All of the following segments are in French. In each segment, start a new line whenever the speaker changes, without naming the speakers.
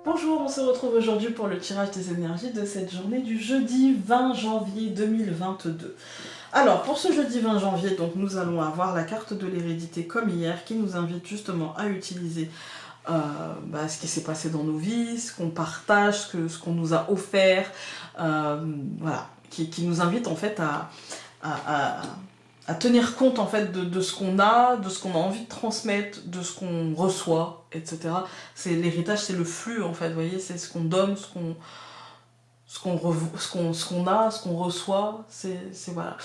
Bonjour, on se retrouve aujourd'hui pour le tirage des énergies de cette journée du jeudi 20 janvier 2022. Alors, pour ce jeudi 20 janvier, donc, nous allons avoir la carte de l'hérédité comme hier qui nous invite justement à utiliser ce qui s'est passé dans nos vies, ce qu'on partage, ce qu'on nous a offert, voilà, qui nous invite en fait à tenir compte en fait de ce qu'on a, de ce qu'on a envie de transmettre, de ce qu'on reçoit, etc. C'est l'héritage, c'est le flux en fait, vous voyez, c'est ce qu'on donne, ce qu'on a, ce qu'on reçoit, voilà.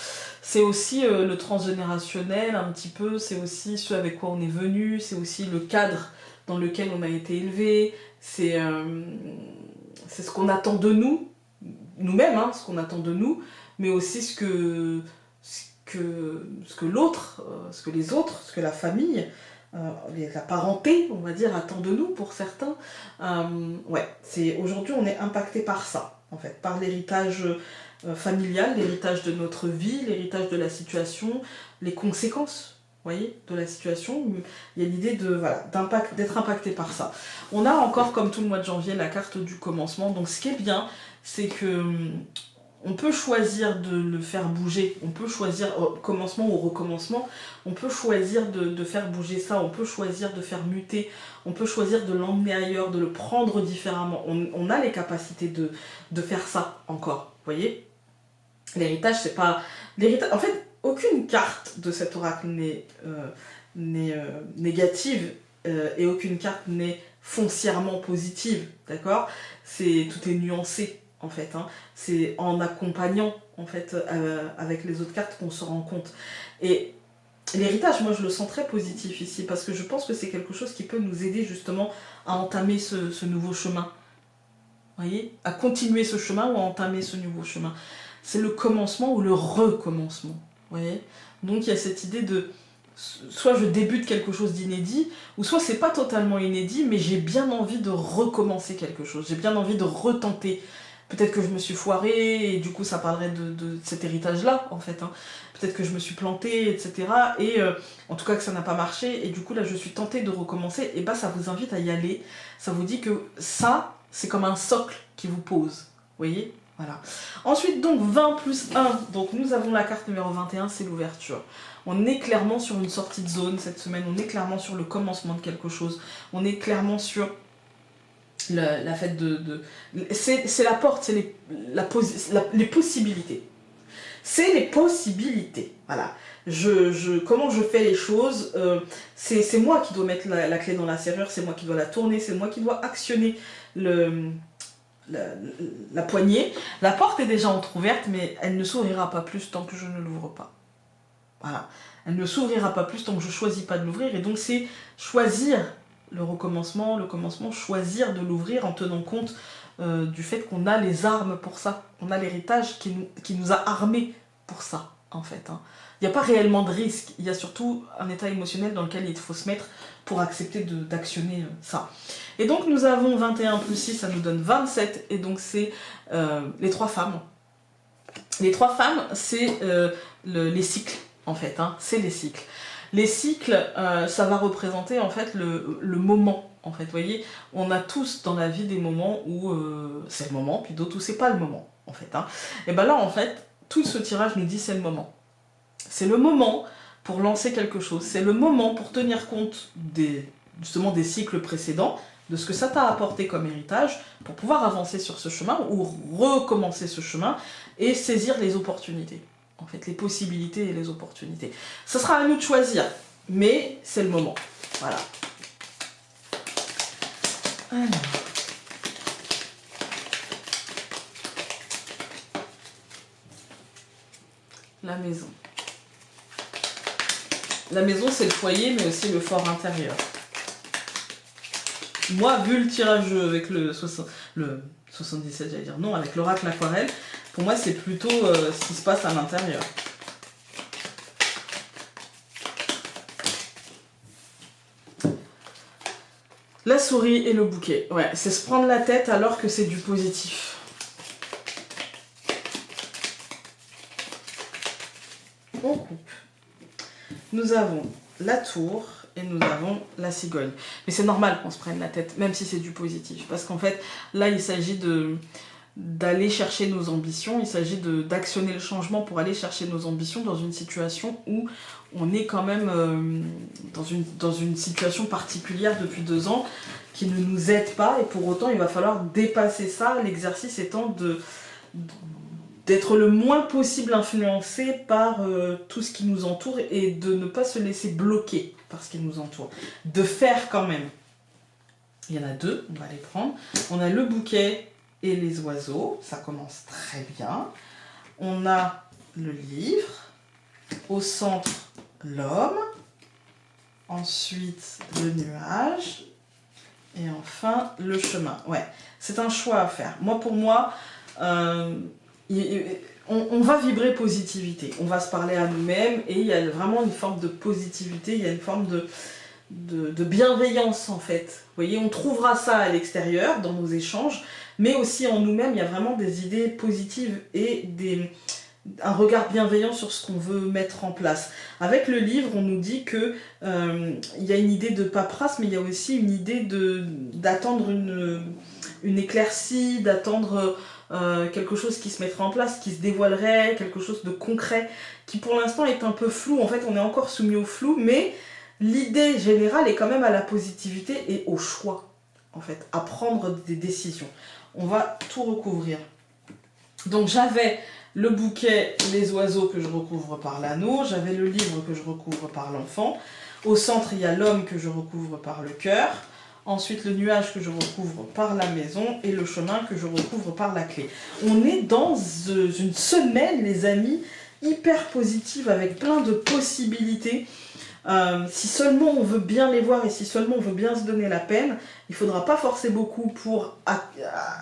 C'est aussi le transgénérationnel un petit peu, c'est aussi ce avec quoi on est venu, c'est aussi le cadre dans lequel on a été élevé, c'est ce qu'on attend de nous, nous-mêmes, hein, ce qu'on attend de nous, mais aussi ce que l'autre, ce que les autres, ce que la famille, la parenté, on va dire, attend de nous pour certains. Ouais, aujourd'hui on est impacté par ça, en fait, par l'héritage familial, l'héritage de notre vie, l'héritage de la situation, les conséquences, vous voyez, de la situation. Il y a l'idée d'être impacté par ça. On a encore, comme tout le mois de janvier, la carte du commencement. Donc ce qui est bien, c'est que on peut choisir de le faire bouger, on peut choisir commencement ou recommencement, on peut choisir de faire bouger ça, on peut choisir de faire muter, on peut choisir de l'emmener ailleurs, de le prendre différemment. On a les capacités de faire ça encore, vous voyez. L'héritage, c'est pas... En fait, aucune carte de cet oracle n'est négative et aucune carte n'est foncièrement positive, d'accord. Tout est nuancé. En fait, hein. C'est en accompagnant en fait avec les autres cartes qu'on se rend compte. Et l'héritage, moi je le sens très positif ici parce que je pense que c'est quelque chose qui peut nous aider justement à entamer ce nouveau chemin. Vous voyez, à continuer ce chemin ou à entamer ce nouveau chemin. C'est le commencement ou le recommencement. Vous voyez. Donc il y a cette idée de soit je débute quelque chose d'inédit, ou soit c'est pas totalement inédit, mais j'ai bien envie de recommencer quelque chose. J'ai bien envie de retenter. Peut-être que je me suis foirée, et du coup ça parlerait de cet héritage-là, en fait. Hein. Peut-être que je me suis plantée, etc. Et en tout cas que ça n'a pas marché, et du coup là je suis tentée de recommencer, et bah ça vous invite à y aller. Ça vous dit que ça, c'est comme un socle qui vous pose. Vous voyez ? Voilà. Ensuite, donc 20 plus 1, donc nous avons la carte numéro 21, c'est l'ouverture. On est clairement sur une sortie de zone cette semaine, on est clairement sur le commencement de quelque chose, on est clairement sur la fête c'est la porte, c'est les possibilités. C'est les possibilités, voilà. Comment je fais les choses, c'est moi qui dois mettre la clé dans la serrure, c'est moi qui dois la tourner, c'est moi qui dois actionner la poignée. La porte est déjà entrouverte, mais elle ne s'ouvrira pas plus tant que je ne l'ouvre pas. Voilà. Elle ne s'ouvrira pas plus tant que je ne choisis pas de l'ouvrir, et donc c'est choisir le recommencement, choisir de l'ouvrir en tenant compte du fait qu'on a les armes pour ça, on a l'héritage qui nous a armés pour ça, en fait. Hein. Il n'y a pas réellement de risque, il y a surtout un état émotionnel dans lequel il faut se mettre pour accepter d'actionner ça. Et donc nous avons 21 plus 6, ça nous donne 27, et donc c'est les trois femmes. Les trois femmes, c'est les cycles, en fait, hein, c'est les cycles. Les cycles, ça va représenter en fait le moment, en fait, vous voyez, on a tous dans la vie des moments où c'est le moment, puis d'autres où c'est pas le moment, en fait. Hein. Et ben là, en fait, tout ce tirage nous dit c'est le moment. C'est le moment pour lancer quelque chose, c'est le moment pour tenir compte justement des cycles précédents, de ce que ça t'a apporté comme héritage, pour pouvoir avancer sur ce chemin, ou recommencer ce chemin, et saisir les opportunités. En fait, les possibilités et les opportunités. Ce sera à nous de choisir, mais c'est le moment. Voilà. Alors. La maison. La maison, c'est le foyer, mais aussi le fort intérieur. Moi, vu le tirage avec le 77, j'allais dire non, avec l'oracle aquarelle, pour moi, c'est plutôt ce qui se passe à l'intérieur. La souris et le bouquet. Ouais, c'est se prendre la tête alors que c'est du positif. On coupe. Nous avons la tour et nous avons la cigogne. Mais c'est normal qu'on se prenne la tête, même si c'est du positif. Parce qu'en fait, là, il s'agit d'aller chercher nos ambitions, il s'agit d'actionner le changement pour aller chercher nos ambitions dans une situation où on est quand même dans une situation particulière depuis 2 ans qui ne nous aide pas, et pour autant il va falloir dépasser ça, l'exercice étant d'être le moins possible influencé par tout ce qui nous entoure et de ne pas se laisser bloquer par ce qui nous entoure, de faire quand même. Il y en a 2, on va les prendre. On a le bouquet et les oiseaux, ça commence très bien. On a le livre, au centre l'homme, ensuite le nuage, et enfin le chemin. Ouais, c'est un choix à faire. Pour moi, on va vibrer positivité, on va se parler à nous-mêmes, et il y a vraiment une forme de positivité, il y a une forme de bienveillance en fait. Vous voyez, on trouvera ça à l'extérieur, dans nos échanges, mais aussi en nous-mêmes, il y a vraiment des idées positives et un regard bienveillant sur ce qu'on veut mettre en place. Avec le livre, on nous dit que il y a une idée de paperasse, mais il y a aussi une idée d'attendre une éclaircie, d'attendre quelque chose qui se mettrait en place, qui se dévoilerait, quelque chose de concret, qui pour l'instant est un peu flou. En fait, on est encore soumis au flou, mais l'idée générale est quand même à la positivité et au choix, en fait, à prendre des décisions. On va tout recouvrir. Donc j'avais le bouquet, les oiseaux que je recouvre par l'anneau, j'avais le livre que je recouvre par l'enfant, au centre il y a l'homme que je recouvre par le cœur, ensuite le nuage que je recouvre par la maison et le chemin que je recouvre par la clé. On est dans une semaine, les amis, hyper positive avec plein de possibilités. Si seulement on veut bien les voir et si seulement on veut bien se donner la peine, il ne faudra pas forcer beaucoup pour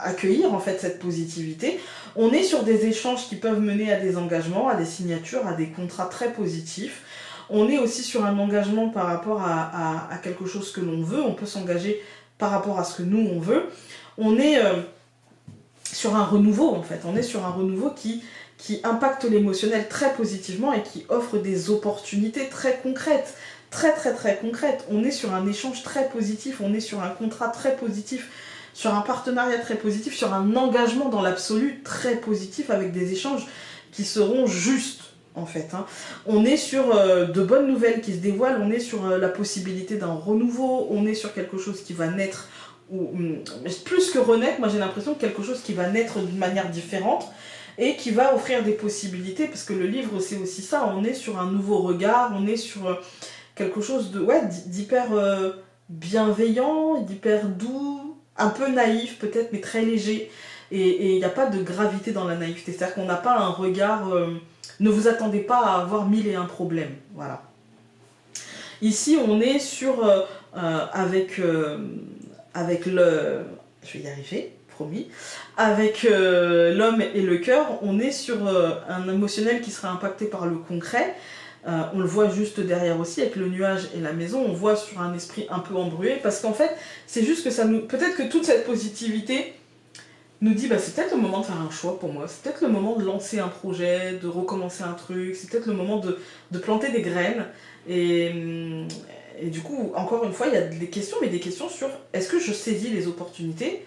accueillir en fait cette positivité. On est sur des échanges qui peuvent mener à des engagements, à des signatures, à des contrats très positifs. On est aussi sur un engagement par rapport à quelque chose que l'on veut. On peut s'engager par rapport à ce que nous on veut. On est sur un renouveau en fait. On est sur un renouveau qui impacte l'émotionnel très positivement et qui offre des opportunités très concrètes, très concrètes. On est sur un échange très positif, on est sur un contrat très positif, sur un partenariat très positif, sur un engagement dans l'absolu très positif avec des échanges qui seront justes en fait. On est sur de bonnes nouvelles qui se dévoilent, on est sur la possibilité d'un renouveau, on est sur quelque chose qui va naître, ou plus que renaître, moi j'ai l'impression que quelque chose qui va naître d'une manière différente, et qui va offrir des possibilités, parce que le livre c'est aussi ça, on est sur un nouveau regard, on est sur quelque chose d'hyper bienveillant, d'hyper doux, un peu naïf peut-être, mais très léger, et il n'y a pas de gravité dans la naïveté, c'est-à-dire qu'on n'a pas un regard, ne vous attendez pas à avoir 1001 problèmes, voilà. Ici on est sur, avec le... je vais y arriver, promis. Avec l'homme et le cœur, on est sur un émotionnel qui sera impacté par le concret. On le voit juste derrière aussi, avec le nuage et la maison, on voit sur un esprit un peu embrouillé, parce qu'en fait, c'est juste que ça nous... Peut-être que toute cette positivité nous dit, c'est peut-être le moment de faire un choix pour moi, c'est peut-être le moment de lancer un projet, de recommencer un truc, c'est peut-être le moment de planter des graines, et du coup, encore une fois, il y a des questions, mais des questions sur est-ce que je saisis les opportunités,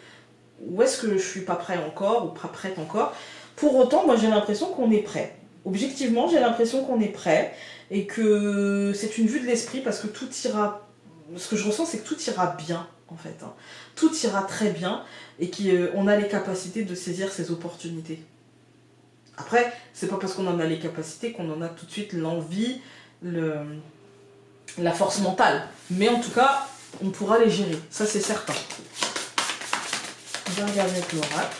ou est-ce que je suis pas prêt encore, ou pas prête encore. Pour autant, moi j'ai l'impression qu'on est prêt. Objectivement, j'ai l'impression qu'on est prêt, et que c'est une vue de l'esprit, parce que tout ira... Ce que je ressens, c'est que tout ira bien, en fait. Tout ira très bien, et qu'on a les capacités de saisir ces opportunités. Après, c'est pas parce qu'on en a les capacités qu'on en a tout de suite l'envie, la force mentale. Mais en tout cas, on pourra les gérer, ça c'est certain. On va regarder avec l'oracle.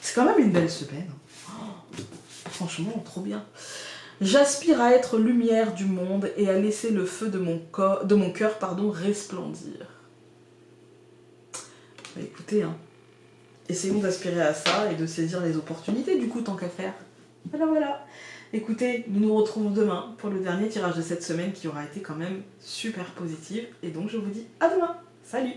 C'est quand même une belle semaine. Oh, franchement, trop bien. J'aspire à être lumière du monde et à laisser le feu de mon cœur resplendir. Écoutez, essayons d'aspirer à ça et de saisir les opportunités du coup, tant qu'à faire. Voilà. Écoutez, nous nous retrouvons demain pour le dernier tirage de cette semaine qui aura été quand même super positif. Et donc je vous dis à demain. Salut!